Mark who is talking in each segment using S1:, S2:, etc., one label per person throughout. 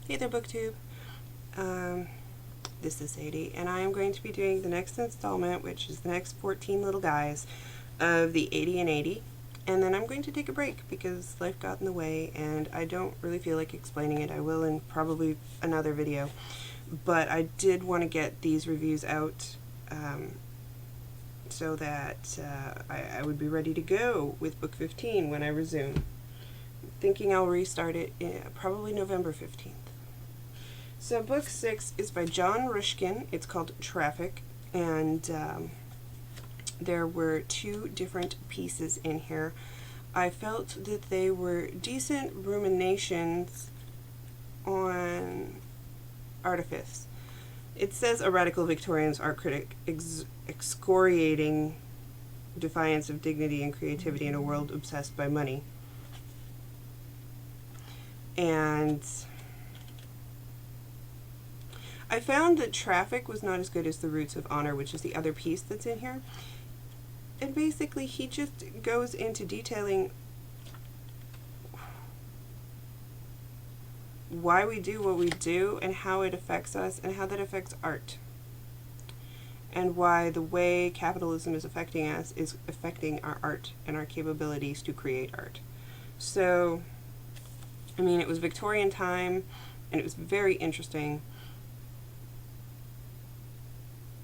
S1: Hey there, Booktube. This is Sadie, and I am going to be doing the next installment, which is the next 14 little guys of the 80 and 80. And then I'm going to take a break because life got in the way, and I don't really feel like explaining it. I will in probably another video. But I did want to get these reviews out so that I would be ready to go with book 15 when I resume. Thinking I'll restart it probably November 15th. So book 6 is by John Rushkin. It's called Traffic, and there were 2 different pieces in here. I felt that they were decent ruminations on artifice. It says a radical Victorian's art critic excoriating defiance of dignity and creativity in a world obsessed by money. And I found that Traffic was not as good as The Roots of Honor, which is the other piece that's in here. And basically he just goes into detailing why we do what we do and how it affects us and how that affects art. And why the way capitalism is affecting us is affecting our art and our capabilities to create art. So, I mean, it was Victorian time, and it was very interesting.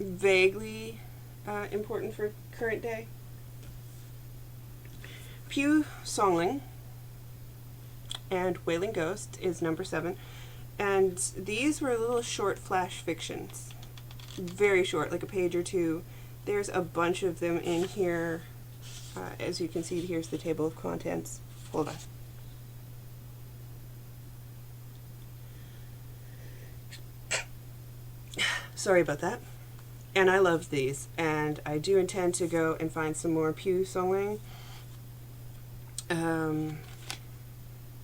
S1: Vaguely important for current day. Pew Songling and Wailing Ghost is number 7, and these were little short flash fictions. Very short, like a page or 2. There's a bunch of them in here. As you can see, here's the table of contents. Hold on. Sorry about that. And I love these, and I do intend to go and find some more Pew Songling.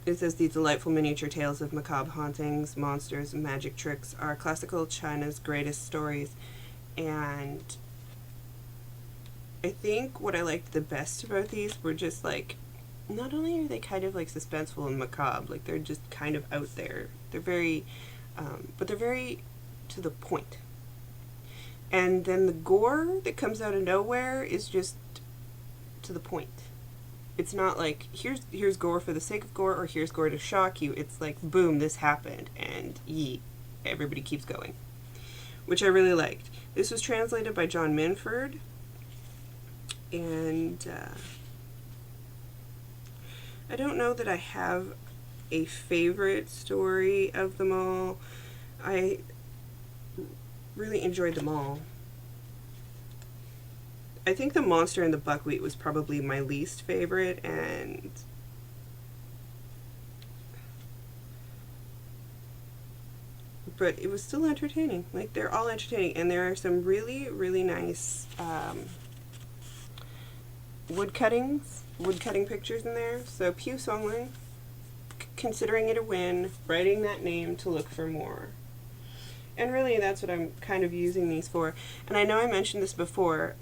S1: It says these delightful miniature tales of macabre hauntings, monsters, and magic tricks are classical China's greatest stories. And I think what I liked the best about these were just like, not only are they kind of like suspenseful and macabre, like they're just kind of out there. They're very, but they're very to the point. And then the gore that comes out of nowhere is just to the point. It's not like, here's gore for the sake of gore, or here's gore to shock you. It's like, boom, this happened, and everybody keeps going. Which I really liked. This was translated by John Minford, and I don't know that I have a favorite story of them all. I really enjoyed them all. I think The Monster and the Buckwheat was probably my least favorite, but it was still entertaining. Like, they're all entertaining, and there are some really, really nice woodcutting pictures in there. So Pew Songling, considering it a win, writing that name to look for more. And really, that's what I'm kind of using these for. And I know I mentioned this before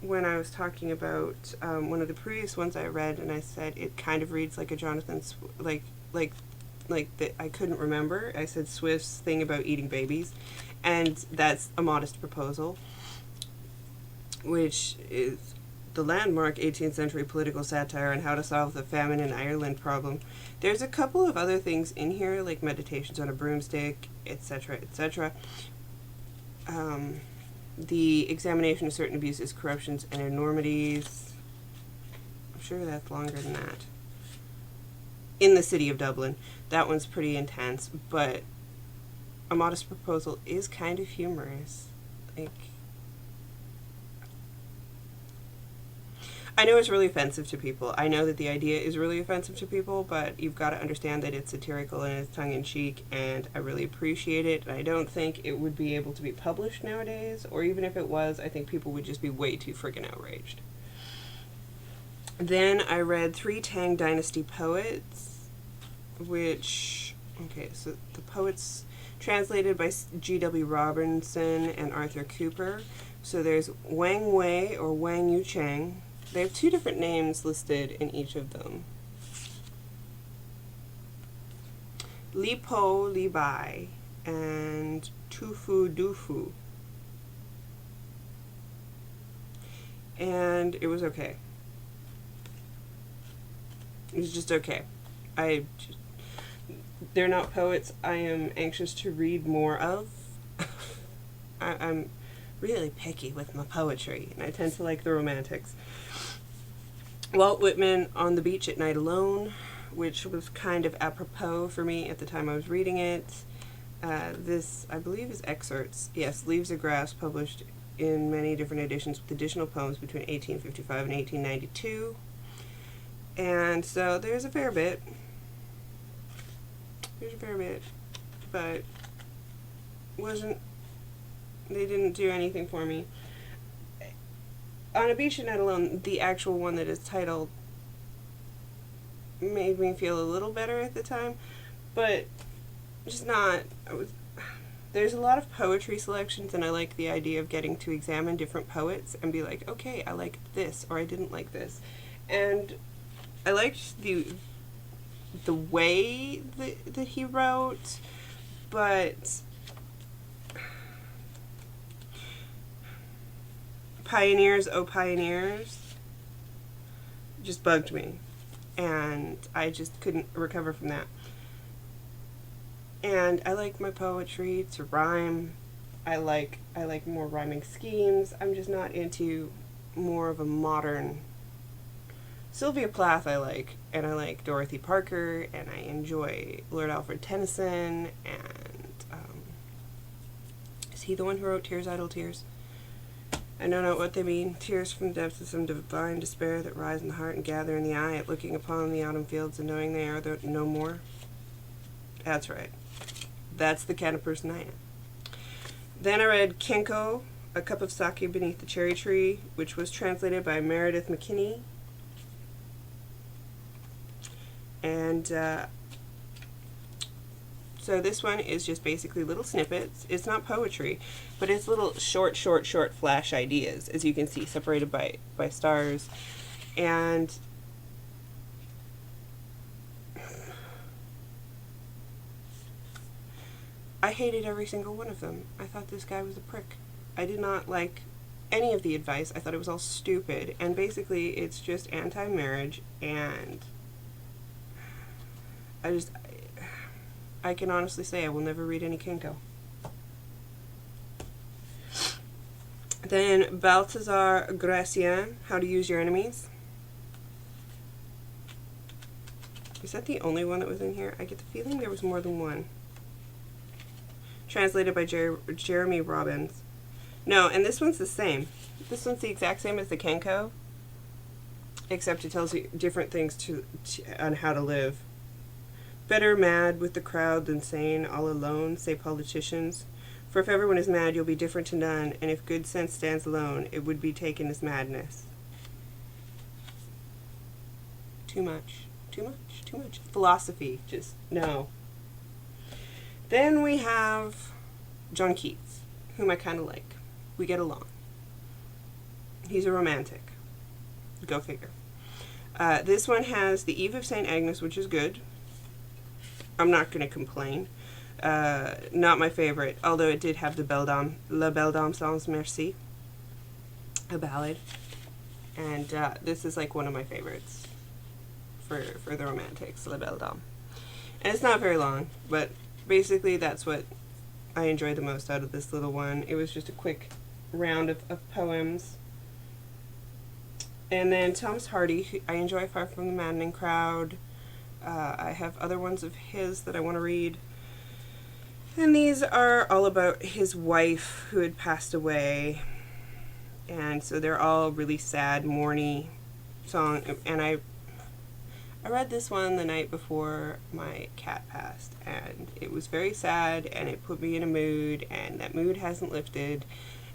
S1: when I was talking about one of the previous ones I read, and I said it kind of reads like a Jonathan, like that I couldn't remember. I said Swift's thing about eating babies, and that's A Modest Proposal, which is the landmark 18th century political satire on how to solve the famine in Ireland problem. There's a couple of other things in here, like Meditations on a Broomstick, etc., etc. The examination of certain abuses, corruptions, and enormities. I'm sure that's longer than that. In the City of Dublin. That one's pretty intense, but A Modest Proposal is kind of humorous. Like, I know it's really offensive to people. I know that the idea is really offensive to people, but you've got to understand that it's satirical and it's tongue-in-cheek, and I really appreciate it. And I don't think it would be able to be published nowadays, or even if it was, I think people would just be way too friggin' outraged. Then I read 3 Tang Dynasty Poets, which, okay, so the poets translated by G.W. Robinson and Arthur Cooper. So there's Wang Wei or Wang Yu Chang. They have 2 different names listed in each of them. Li Po Li Bai and Tufu Dufu. And it was okay. It was just okay. They're not poets I am anxious to read more of. I'm really picky with my poetry, and I tend to like the romantics. Walt Whitman, On the Beach at Night Alone, which was kind of apropos for me at the time I was reading it. This, I believe, is excerpts. Yes, Leaves of Grass, published in many different editions with additional poems between 1855 and 1892. And so there's a fair bit. But they didn't do anything for me. On a Beach at Night Alone, the actual one that is titled, made me feel a little better at the time, but just not. There's a lot of poetry selections, and I like the idea of getting to examine different poets and be like, okay, I liked this, or I didn't like this. And I liked the way that he wrote, but Pioneers, Oh Pioneers just bugged me, and I just couldn't recover from that. And I like my poetry to rhyme. I like more rhyming schemes. I'm just not into more of a modern. Sylvia Plath I like, and I like Dorothy Parker, and I enjoy Lord Alfred Tennyson, and is he the one who wrote Tears, Idle Tears? I know not what they mean, tears from the depths of some divine despair that rise in the heart and gather in the eye at looking upon the autumn fields and knowing they are no more. That's right. That's the kind of person I am. Then I read Kenko, A Cup of Sake Beneath the Cherry Tree, which was translated by Meredith McKinney. And so this one is just basically little snippets. It's not poetry, but it's little short flash ideas, as you can see, separated by stars. And I hated every single one of them. I thought this guy was a prick. I did not like any of the advice. I thought it was all stupid. And basically, it's just anti-marriage, and I can honestly say I will never read any Kenko. Then Balthazar Gracian, How to Use Your Enemies. Is that the only one that was in here? I get the feeling there was more than one. Translated by Jeremy Robbins. No, and this one's the same. This one's the exact same as the Kenko, except it tells you different things on how to live. Better mad with the crowd than sane all alone, say politicians. For if everyone is mad, you'll be different to none, and if good sense stands alone, it would be taken as madness. Too much. Philosophy, just no. Then we have John Keats, whom I kind of like. We get along. He's a romantic. Go figure. This one has The Eve of St. Agnes, which is good. I'm not going to complain. Not my favorite, although it did have La Belle Dame Sans Merci, a ballad. And this is like one of my favorites for the romantics, La Belle Dame. And it's not very long, but basically that's what I enjoyed the most out of this little one. It was just a quick round of poems. And then Thomas Hardy, who I enjoy Far From the Maddening Crowd. I have other ones of his that I want to read. And these are all about his wife who had passed away. And so they're all really sad, mourny song. And I read this one the night before my cat passed. And it was very sad, and it put me in a mood, and that mood hasn't lifted.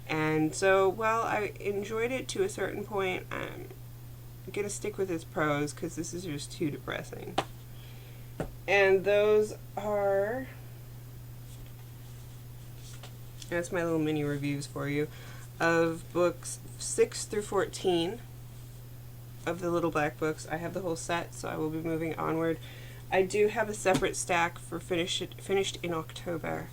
S1: And so, while I enjoyed it to a certain point, I'm going to stick with his prose because this is just too depressing. And those are... That's my little mini reviews for you of books 6 through 14 of the Little Black Books. I have the whole set, so I will be moving onward. I do have a separate stack for finished in October,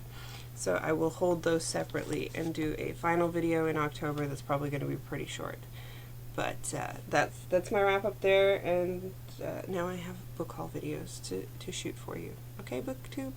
S1: so I will hold those separately and do a final video in October that's probably going to be pretty short. But that's my wrap up there, and now I have book haul videos to shoot for you. Okay, Booktube?